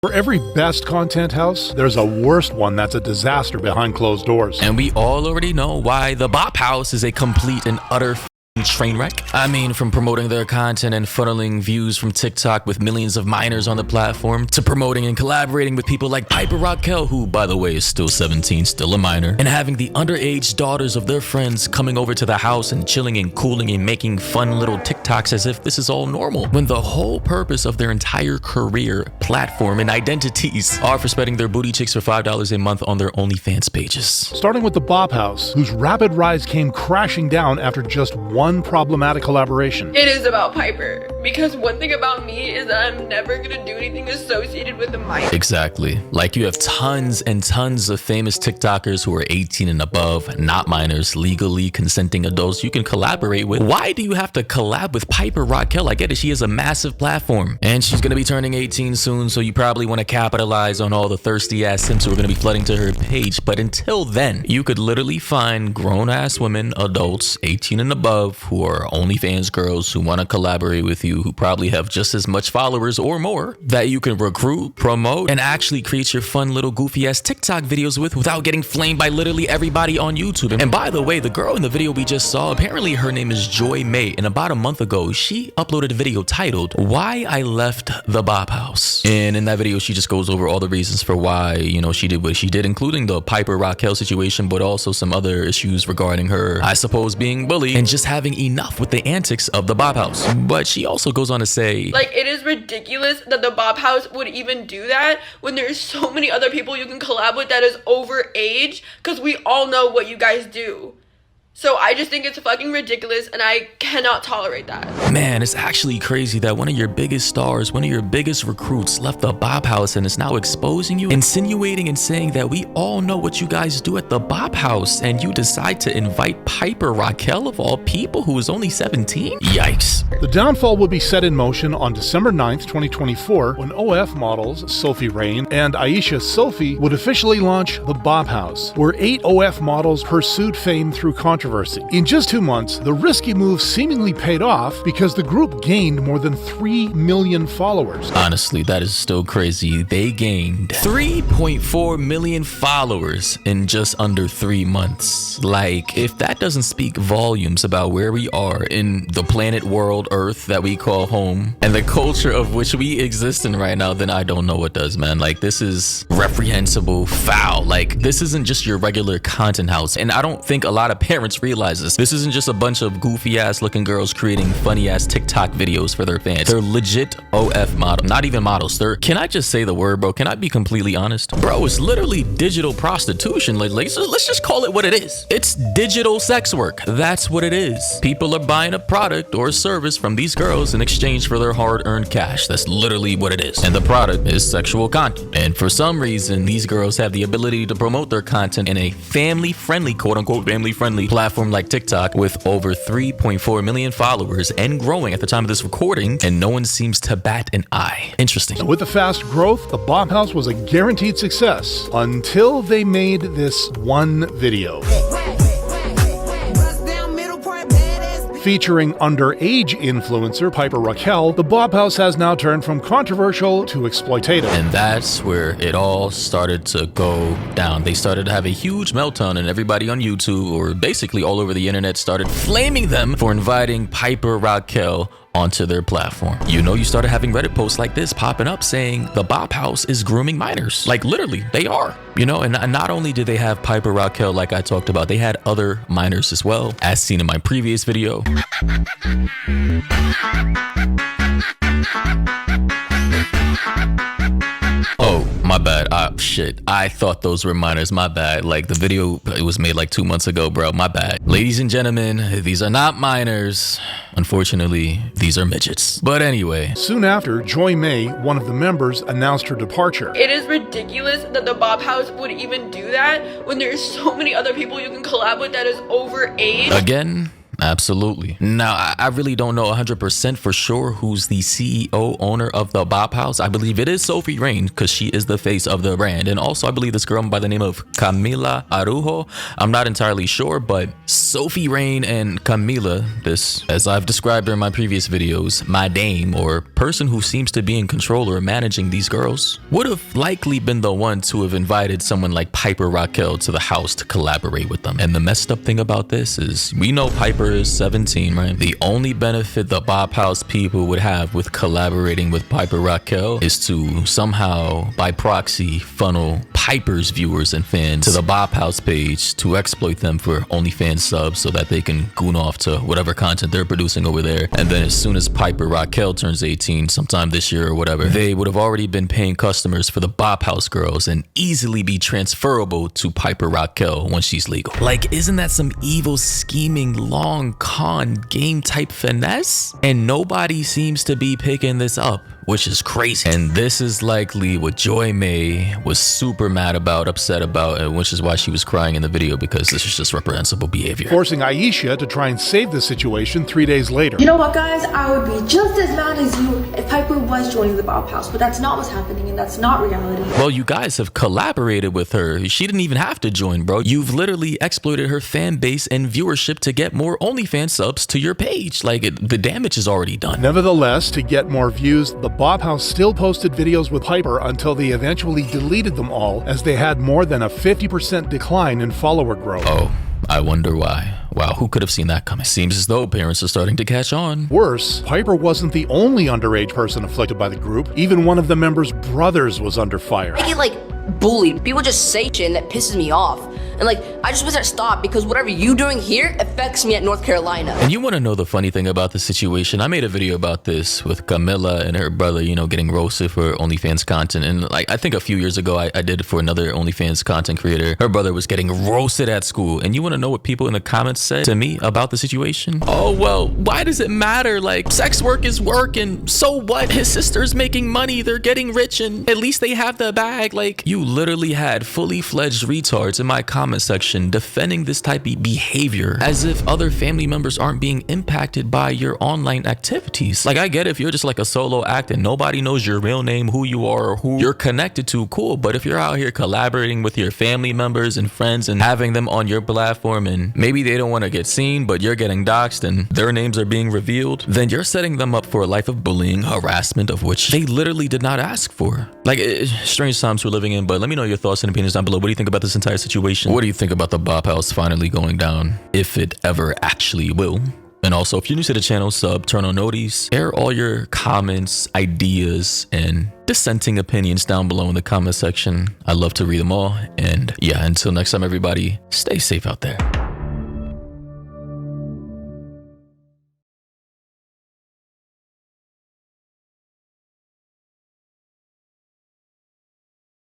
For every best content house, there's a worst one that's a disaster behind closed doors. And we all already know why the Bop House is a complete and utter train wreck. I mean, from promoting their content and funneling views from TikTok with millions of minors on the platform, to promoting and collaborating with people like Piper Raquel, who, by the way, is still 17, still a minor, and having the underage daughters of their friends coming over to the house and chilling and cooling and making fun little TikToks as if this is all normal, when the whole purpose of their entire career, platform, and identities are for spreading their booty chicks for $5 a month on their OnlyFans pages. Starting with the Bop House, whose rapid rise came crashing down after just one problematic collaboration. It is about Piper, because one thing about me is that I'm never gonna do anything associated with a minor. Exactly. Like, you have tons and tons of famous TikTokers who are 18 and above, not minors, legally consenting adults you can collaborate with. Why do you have to collab with Piper Raquel? I get it, she has a massive platform, and she's gonna be turning 18 soon, so you probably want to capitalize on all the thirsty ass simps who are gonna be flooding to her page. But until then, you could literally find grown ass women, adults, 18 and above, who are OnlyFans girls who want to collaborate with you, who probably have just as much followers or more, that you can recruit, promote, and actually create your fun little goofy ass TikTok videos with without getting flamed by literally everybody on YouTube. And by the way, the girl in the video we just saw, apparently her name is Joy May, and about a month ago, she uploaded a video titled "Why I Left the Bop House." And in that video, she just goes over all the reasons for why, you know, she did what she did, including the Piper Raquel situation, but also some other issues regarding her, I suppose, being bullied and just having enough with the antics of the Bop House. But she also goes on to say, like, it is ridiculous that the Bop House would even do that when there's so many other people you can collab with that is over age, because we all know what you guys do. So I just think it's fucking ridiculous, and I cannot tolerate that. Man, it's actually crazy that one of your biggest stars, one of your biggest recruits left the Bop House and is now exposing you, insinuating and saying that we all know what you guys do at the Bop House, and you decide to invite Piper Raquel, of all people, who is only 17? Yikes. The downfall would be set in motion on December 9th, 2024, when OF models Sophie Rain and Aisha Sophie would officially launch the Bop House, where 8 OF models pursued fame through controversy. In just 2 months, the risky move seemingly paid off because the group gained more than 3 million followers. Honestly, that is still crazy. They gained 3.4 million followers in just under 3 months. Like, if that doesn't speak volumes about where we are in the planet world Earth that we call home and the culture of which we exist in right now, then I don't know what does, man. Like, this is reprehensible, foul. Like, this isn't just your regular content house. And I don't think a lot of parents realize this isn't just a bunch of goofy ass looking girls creating funny ass TikTok videos for their fans. They're legit OF models, not even models. They're, can I just say the word, bro? Can I be completely honest? Bro, it's literally digital prostitution. Like, let's just call it what it is. It's digital sex work. That's what it is. People are buying a product or a service from these girls in exchange for their hard-earned cash. That's literally what it is. And the product is sexual content. And for some reason, these girls have the ability to promote their content in a family-friendly, quote-unquote family-friendly platform like TikTok with over 3.4 million followers and growing at the time of this recording, and no one seems to bat an eye. Interesting. With the fast growth, the Bop House was a guaranteed success until they made this one video. Featuring underage influencer Piper Raquel, the Bop House has now turned from controversial to exploitative. And that's where it all started to go down. They started to have a huge meltdown, and everybody on YouTube, or basically all over the internet, started flaming them for inviting Piper Raquel onto their platform. You know, you started having Reddit posts like this popping up saying the Bop House is grooming minors. Like, literally, they are. You know, and not only did they have Piper Raquel, like I talked about, they had other minors as well, as seen in my previous video. Oh, my bad. Shit. I thought those were minors. My bad. Like, the video, it was made like 2 months ago, bro. My bad. Ladies and gentlemen, these are not minors. Unfortunately, these are midgets. But anyway. Soon after, Joy May, one of the members, announced her departure. It is ridiculous that the Bop House would even do that when there's so many other people you can collab with that is over age. Again, Absolutely. Now, I really don't know 100% for sure who's the CEO owner of the Bop House. I believe it is Sophie Rain because she is the face of the brand. And also, I believe this girl by the name of Camila Arujo. I'm not entirely sure, but Sophie Rain and Camila, this, as I've described her in my previous videos, my dame or person who seems to be in control or managing these girls, would have likely been the one to have invited someone like Piper Raquel to the house to collaborate with them. And the messed up thing about this is we know Piper is 17, right? The only benefit the Bop House people would have with collaborating with Piper Raquel is to somehow by proxy funnel Piper's viewers and fans to the Bop House page to exploit them for OnlyFans subs so that they can goon off to whatever content they're producing over there. And then as soon as Piper Raquel turns 18 sometime this year or whatever, they would have already been paying customers for the Bop House girls and easily be transferable to Piper Raquel when she's legal. Like, isn't that some evil scheming long con game type finesse? And nobody seems to be picking this up, which is crazy. And this is likely what Joy May was super mad about, upset about, and which is why she was crying in the video, because this is just reprehensible behavior. Forcing Aisha to try and save the situation 3 days later. You know what, guys? I would be just as mad as you if Piper was joining the Bop House, but that's not what's happening, and that's not reality. Well, you guys have collaborated with her. She didn't even have to join, bro. You've literally exploited her fan base and viewership to get more OnlyFans subs to your page. Like, the damage is already done. Nevertheless, to get more views, the Bop House still posted videos with Piper until they eventually deleted them all, as they had more than a 50% decline in follower growth. Oh, I wonder why. Wow, who could have seen that coming? Seems as though parents are starting to catch on. Worse, Piper wasn't the only underage person afflicted by the group. Even one of the members' brothers was under fire. I get like bullied. People just say shit and that pisses me off. And like, I just wish that stopped because whatever you doing here affects me at North Carolina. And you want to know the funny thing about the situation? I made a video about this with Camilla and her brother, you know, getting roasted for OnlyFans content. And like, I think a few years ago, I did it for another OnlyFans content creator. Her brother was getting roasted at school. And you want to know what people in the comments said to me about the situation? Oh, well, why does it matter? Like, sex work is work, and so what? His sister's making money. They're getting rich, and at least they have the bag. Like, you literally had fully fledged retards in my comment section defending this type of behavior as if other family members aren't being impacted by your online activities. Like, I get if you're just like a solo act and nobody knows your real name, who you are, or who you're connected to, cool. But if you're out here collaborating with your family members and friends and having them on your platform, and maybe they don't want to get seen, but you're getting doxxed and their names are being revealed, then you're setting them up for a life of bullying, harassment, of which they literally did not ask for. Like, strange times we're living in, but let me know your thoughts and opinions down below. What do you think about this entire situation? What do you think about the Bop House finally going down, if it ever actually will? And also, if you're new to the channel, sub, turn on noties, air all your comments, ideas, and dissenting opinions down below in the comment section. I love to read them all. And yeah, until next time, everybody, stay safe out there.